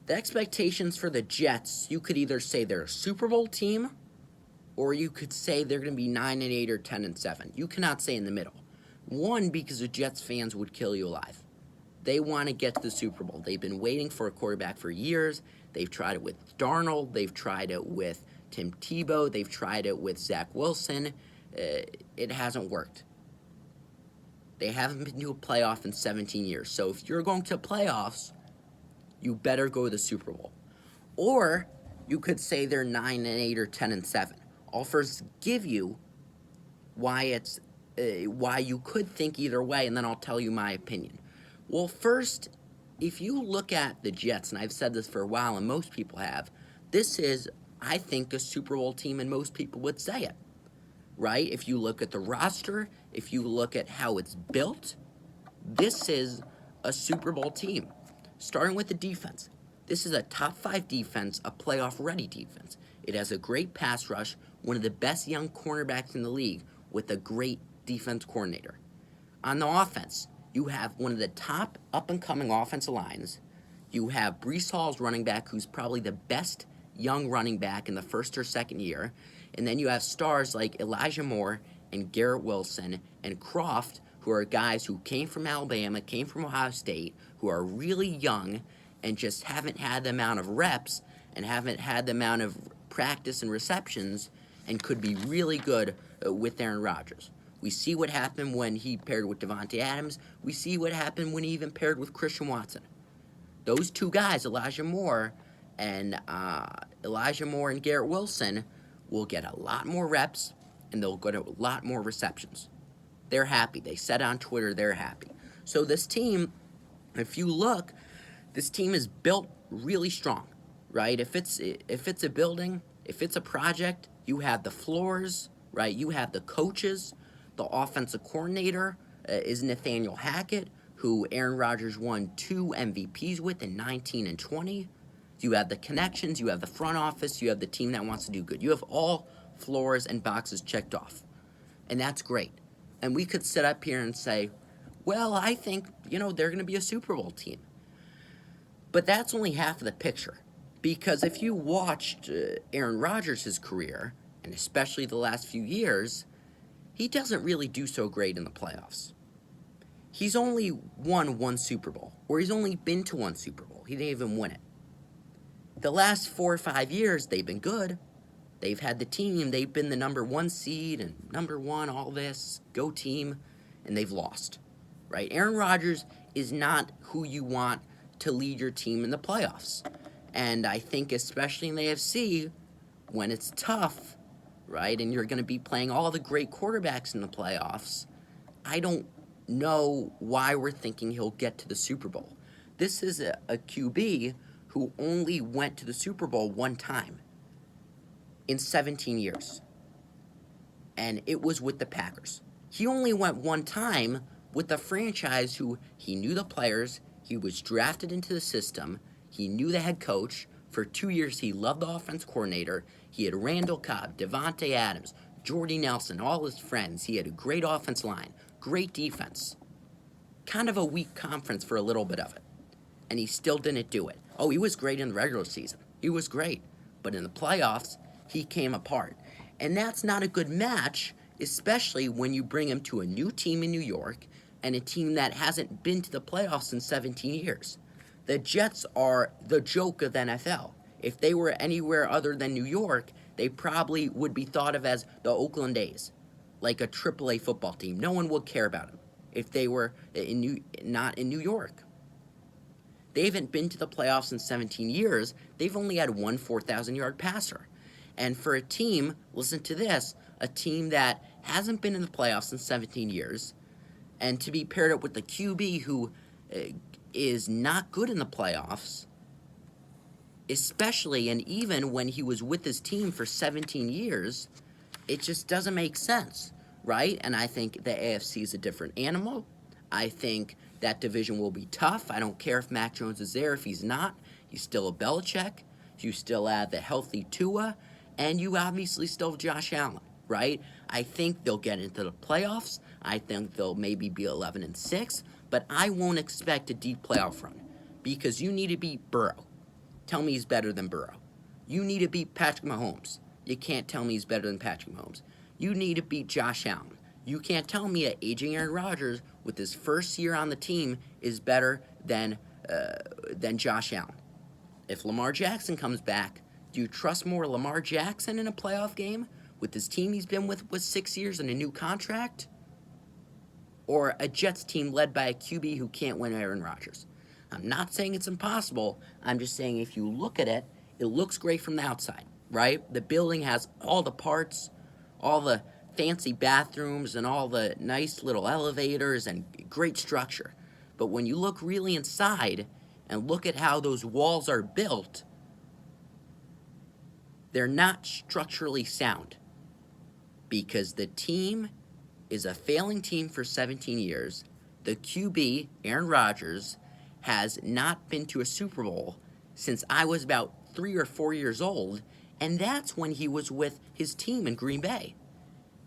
The expectations for the Jets, you could either say they're a Super Bowl team, or you could say they're going to be 9-8 or 10-7. You cannot say in the middle. One, because the Jets fans would kill you alive. They want to get to the Super Bowl. They've been waiting for a quarterback for years. They've tried it with Darnold. They've tried it with Tim Tebow. They've tried it with Zach Wilson. It hasn't worked. They haven't been to a playoff in 17 years. So if you're going to playoffs, you better go to the Super Bowl. Or you could say they're 9-8 or 10-7. I'll first give you why you could think either way, and then I'll tell you my opinion. Well, first, if you look at the Jets, and I've said this for a while, and most people have, this is, I think, a Super Bowl team, and most people would say it, right? If you look at the roster, if you look at how it's built, this is a Super Bowl team. Starting with the defense. This is a top 5 defense, a playoff-ready defense. It has a great pass rush, one of the best young cornerbacks in the league, with a great defense coordinator. On the offense, you have one of the top up-and-coming offensive lines. You have Breece Hall's running back, who's probably the best young running back in the first or second year. And then you have stars like Elijah Moore and Garrett Wilson and Croft, who are guys who came from Alabama, came from Ohio State, who are really young and just haven't had the amount of reps and haven't had the amount of practice and receptions and could be really good with Aaron Rodgers. We see what happened when he paired with Davante Adams. We see what happened when he even paired with Christian Watson. Those two guys, Elijah Moore and Garrett Wilson, will get a lot more reps and they'll get a lot more receptions. They're happy. They said on Twitter they're happy. So this team, if you look, this team is built really strong, right? If it's a building, if it's a project, you have the floors, right? You have the coaches. The offensive coordinator is Nathaniel Hackett, who Aaron Rodgers won 2 MVPs with in 19 and 20. You have the connections, you have the front office, you have the team that wants to do good. You have all floors and boxes checked off. And that's great. And we could sit up here and say, well, I think, they're going to be a Super Bowl team. But that's only half of the picture. Because if you watched Aaron Rodgers' career, and especially the last few years, he doesn't really do so great in the playoffs. He's only won 1 Super Bowl, or he's only been to 1 Super Bowl. He didn't even win it. The last 4 or 5 years, they've been good. They've had the team. They've been the number 1 seed and number 1, all this, go team, and they've lost, right? Aaron Rodgers is not who you want to lead your team in the playoffs. And I think especially in the AFC, when it's tough, right, and you're going to be playing all the great quarterbacks in the playoffs, I don't know why we're thinking he'll get to the Super Bowl. This is a QB who only went to the Super Bowl 1 time in 17 years. And it was with the Packers. He only went 1 time with a franchise who he knew the players, he was drafted into the system, he knew the head coach. For 2 years, he loved the offense coordinator. He had Randall Cobb, Davante Adams, Jordy Nelson, all his friends. He had a great offense line, great defense. Kind of a weak conference for a little bit of it. And he still didn't do it. Oh, he was great in the regular season. He was great. But in the playoffs, he came apart. And that's not a good match, especially when you bring him to a new team in New York and a team that hasn't been to the playoffs in 17 years. The Jets are the joke of the NFL. If they were anywhere other than New York, they probably would be thought of as the Oakland A's, like a AAA football team. No one would care about them if they were not in New York. They haven't been to the playoffs in 17 years. They've only had 1 4,000-yard passer. And for a team, listen to this, a team that hasn't been in the playoffs in 17 years, and to be paired up with the QB who is not good in the playoffs, especially and even when he was with his team for 17 years, it just doesn't make sense, right? And I think the AFC is a different animal. I think that division will be tough. I don't care if Mac Jones is there. If he's not, he's still a Belichick. You still have the healthy Tua, and you obviously still have Josh Allen, right? I think they'll get into the playoffs. I think they'll maybe be 11-6, but I won't expect a deep playoff run because you need to beat Burrow. tell me he's better than Burrow. You need to beat Patrick Mahomes. You can't tell me he's better than Patrick Mahomes. You need to beat Josh Allen. You can't tell me an aging Aaron Rodgers with his first year on the team is better than Josh Allen. If Lamar Jackson comes back, do you trust more Lamar Jackson in a playoff game with this team he's been with 6 years and a new contract? Or a Jets team led by a QB who can't win Aaron Rodgers? I'm not saying it's impossible. I'm just saying if you look at it, it looks great from the outside, right? The building has all the parts, all the fancy bathrooms and all the nice little elevators and great structure. But when you look really inside and look at how those walls are built, they're not structurally sound because the team is a failing team for 17 years. The QB, Aaron Rodgers, has not been to a Super Bowl since I was about 3 or 4 years old, and that's when he was with his team in Green Bay.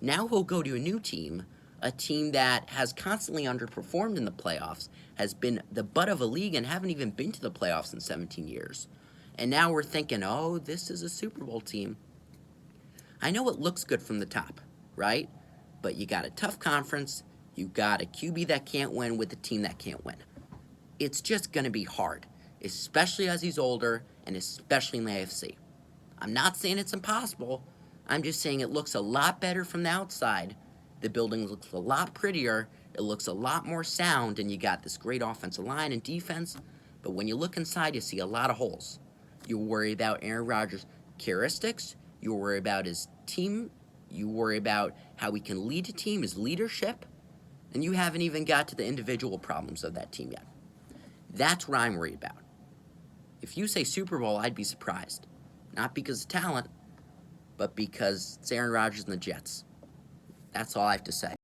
Now he'll go to a new team, a team that has constantly underperformed in the playoffs, has been the butt of a league and haven't even been to the playoffs in 17 years. And now we're thinking, oh, this is a Super Bowl team. I know it looks good from the top, right? But you got a tough conference, you got a QB that can't win with a team that can't win. It's just going to be hard, especially as he's older and especially in the AFC. I'm not saying it's impossible. I'm just saying it looks a lot better from the outside. The building looks a lot prettier. It looks a lot more sound, and you got this great offensive line and defense. But when you look inside, you see a lot of holes. You worry about Aaron Rodgers' characteristics. You worry about his team. You worry about how he can lead a team, his leadership. And you haven't even got to the individual problems of that team yet. That's what I'm worried about. If you say Super Bowl, I'd be surprised. Not because of talent, but because it's Aaron Rodgers and the Jets. That's all I have to say.